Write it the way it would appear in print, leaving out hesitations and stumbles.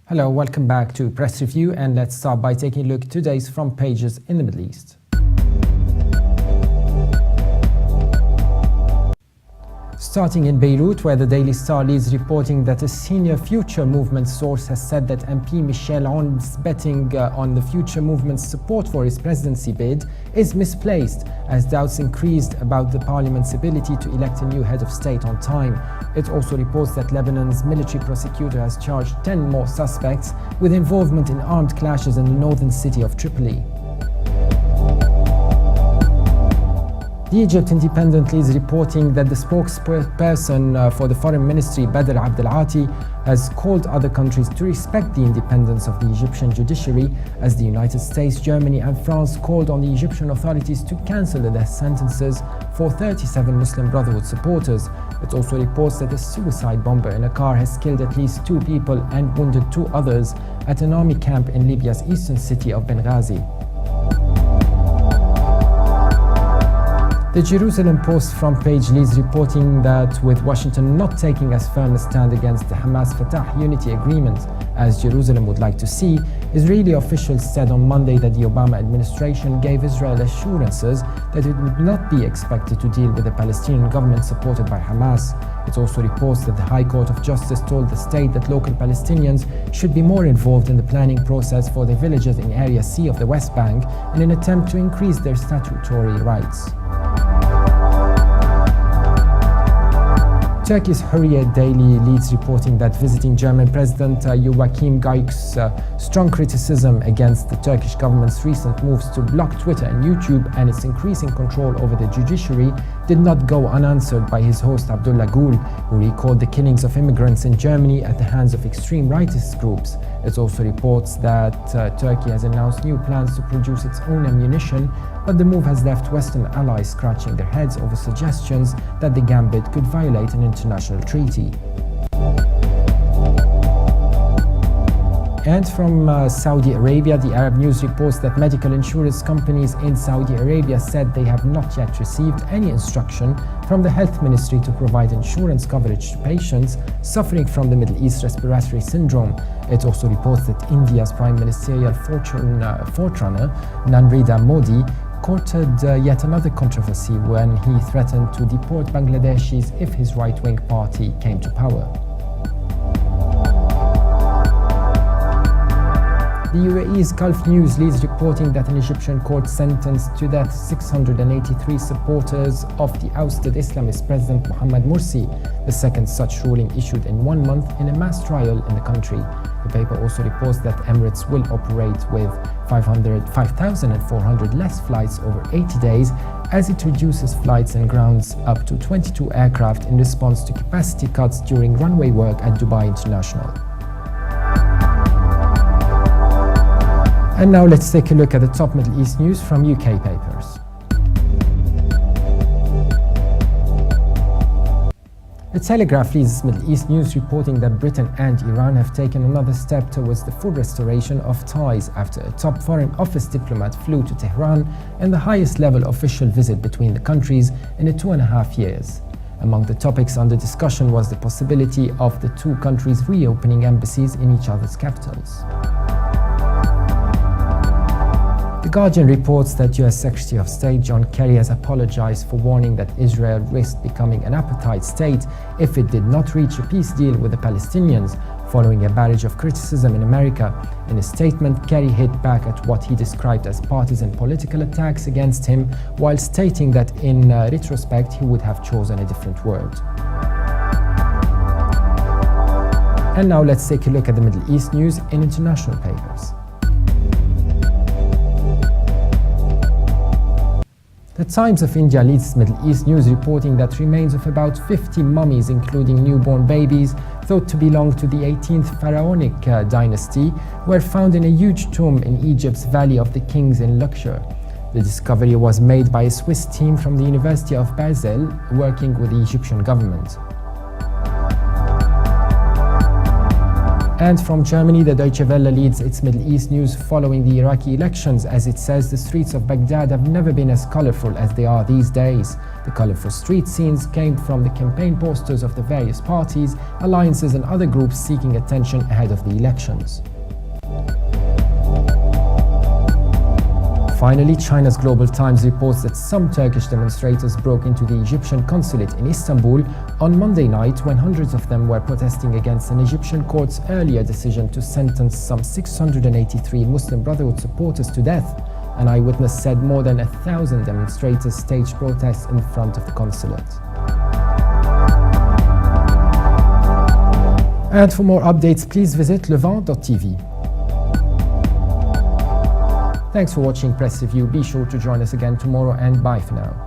Hello, welcome back to Press Review, and let's start by taking a look at today's front pages in the Middle East. Starting in Beirut, where the Daily Star leads reporting that a senior Future Movement source has said that MP Michel Aoun's betting on the Future Movement's support for his presidency bid is misplaced, as doubts increased about the parliament's ability to elect a new head of state on time. It also reports that Lebanon's military prosecutor has charged 10 more suspects with involvement in armed clashes in the northern city of Tripoli. The Egypt Independent is reporting that the spokesperson for the Foreign Ministry, Badr Abdelati, has called other countries to respect the independence of the Egyptian judiciary, as the United States, Germany and France called on the Egyptian authorities to cancel the death sentences for 37 Muslim Brotherhood supporters. It also reports that a suicide bomber in a car has killed at least 2 people and wounded 2 others at an army camp in Libya's eastern city of Benghazi. The Jerusalem Post front page leads reporting that with Washington not taking as firm a stand against the Hamas-Fatah unity agreement as Jerusalem would like to see, Israeli officials said on Monday that the Obama administration gave Israel assurances that it would not be expected to deal with the Palestinian government supported by Hamas. It also reports that the High Court of Justice told the state that local Palestinians should be more involved in the planning process for their villages in Area C of the West Bank in an attempt to increase their statutory rights. Turkey's Hurriyet Daily leads reporting that visiting German President Joachim Gauck's strong criticism against the Turkish government's recent moves to block Twitter and YouTube and its increasing control over the judiciary did not go unanswered by his host Abdullah Gül, who recalled the killings of immigrants in Germany at the hands of extreme rightist groups. It also reports that Turkey has announced new plans to produce its own ammunition, but the move has left Western allies scratching their heads over suggestions that the gambit could violate an international treaty. And from Saudi Arabia, the Arab News reports that medical insurance companies in Saudi Arabia said they have not yet received any instruction from the Health Ministry to provide insurance coverage to patients suffering from the Middle East respiratory syndrome. It also reports that India's Prime Ministerial forerunner, Narendra Modi, courted yet another controversy when he threatened to deport Bangladeshis if his right-wing party came to power. The UAE's Gulf News leads reporting that an Egyptian court sentenced to death 683 supporters of the ousted Islamist President Mohamed Morsi, the second such ruling issued in 1 month in a mass trial in the country. The paper also reports that Emirates will operate with 5,400 less flights over 80 days as it reduces flights and grounds up to 22 aircraft in response to capacity cuts during runway work at Dubai International. And now let's take a look at the top Middle East news from UK papers. The Telegraph leads Middle East news reporting that Britain and Iran have taken another step towards the full restoration of ties after a top Foreign Office diplomat flew to Tehran in the highest level official visit between the countries in 2.5 years. Among the topics under discussion was the possibility of the 2 countries reopening embassies in each other's capitals. The Guardian reports that US Secretary of State John Kerry has apologized for warning that Israel risked becoming an apartheid state if it did not reach a peace deal with the Palestinians, following a barrage of criticism in America. In a statement, Kerry hit back at what he described as partisan political attacks against him, while stating that in retrospect he would have chosen a different word. And now let's take a look at the Middle East news in international papers. The Times of India leads Middle East news reporting that remains of about 50 mummies, including newborn babies, thought to belong to the 18th pharaonic dynasty, were found in a huge tomb in Egypt's Valley of the Kings in Luxor. The discovery was made by a Swiss team from the University of Basel, working with the Egyptian government. And from Germany, the Deutsche Welle leads its Middle East news following the Iraqi elections, as it says the streets of Baghdad have never been as colorful as they are these days. The colourful street scenes came from the campaign posters of the various parties, alliances and other groups seeking attention ahead of the elections. Finally, China's Global Times reports that some Turkish demonstrators broke into the Egyptian consulate in Istanbul on Monday night when hundreds of them were protesting against an Egyptian court's earlier decision to sentence some 683 Muslim Brotherhood supporters to death. An eyewitness said more than 1,000 demonstrators staged protests in front of the consulate. And for more updates, please visit levant.tv. Thanks for watching Press Review. Be sure to join us again tomorrow, and bye for now.